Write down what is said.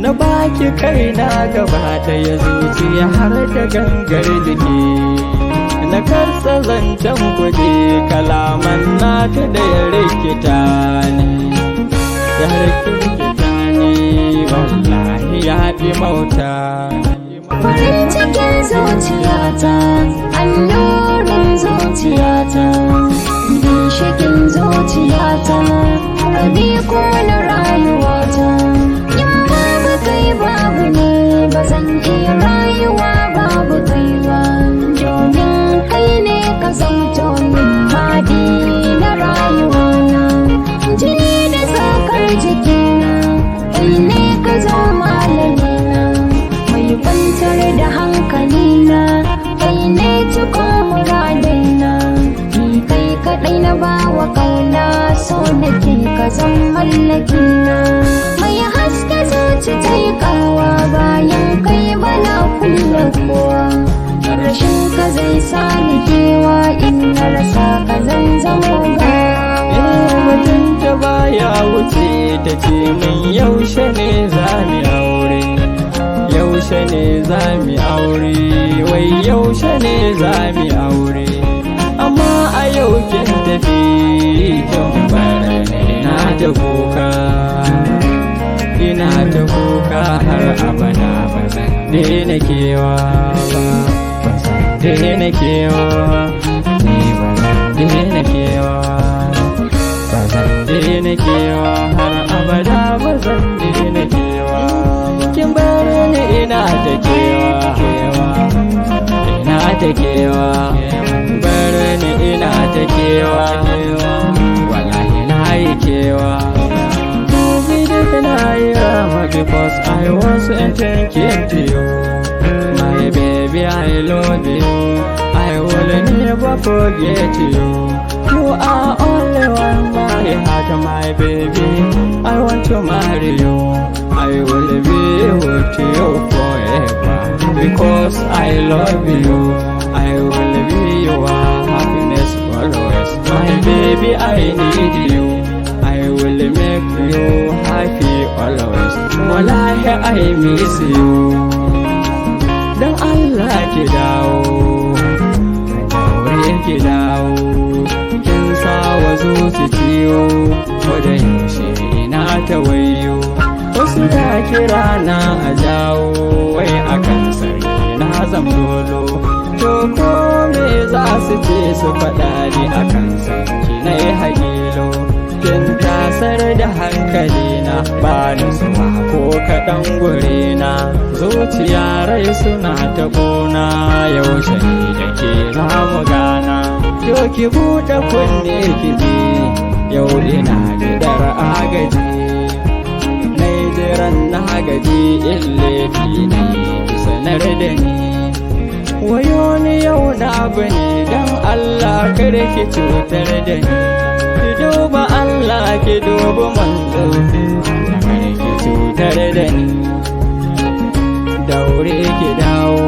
na baki kaina gaba ɗaya zuciya har da gangar jiki na karsa zancen kuɗi kalaman naka da ya rikita ni wallahi ya fi mauta. Farin cikin zuciyata, annurin zuciyata, ginshikin zuciyata, rabi ko na rayuwata. In babu kai babu ne, ba zan iya rayuwa babu kai ba. Domin kai ne ka zamto min fadi na rayuwana. Jini da tsakar jikina, kai ne ka zo malamina. Mai kwantar da hankalina, kai ne cikon muradina. Ni kai kaɗai na bawa ƙauna, so nake ka zan mallakina. Mai haske zuci ta yi ƙawa, bayan kai bana kulle kowa. Rashin ka zai sa ni kewa, in na rasa ka zan zama gawa. Mutunta baya wuce ta ce min yaushe ne za mu aure, yaushe ne za mu aure, wai yaushe ne za mu aure. Amma a yau kin tafi kin bar ni ina ta kuka, ina ta kuka har abada ba zan daina kewa ba, ba zan daina kewa, ni ba zan daina kewa, ba zan daina kewa har abada ba zan daina kewa. Kin bar ni ina ta kewa, ina ta kewa, bar ni ina ta kewa, wallahi na yi kewa. Because I wasn't thinking to you, my baby, I love you, I will never forget you. You are only one my heart, my baby, I want to marry you. I will be with you forever, because I love you. I will be your happiness always, my baby, I need you. I will make you happy always. Wallahi I miss you. Dan Allah ki dawo, daure ki dawo. Kin sawa zuci ciwo, koda yaushe ina ta wayo. Wasu da kira na a jawo, wai akan sarki na zam dolo. To ko me za su ce su faɗa ni akan sarki na yi hagilo. Kin tasar da hankalina, ba nutsuwa ko kaɗan gurina. Zuciya rai suna ta ƙona, yaushe ne da ke za mu gana. Yo ki buɗe kunne ki ji, yau ina bidar agaji. Nai jiran na gaji in laifi ne ki sanar da ni. Wayo ni yau na bane, don Allah kar ki cutar da ni. Ki duba Allah, ki duba manzo, kar ki cutar da ni. Daure ki dawo,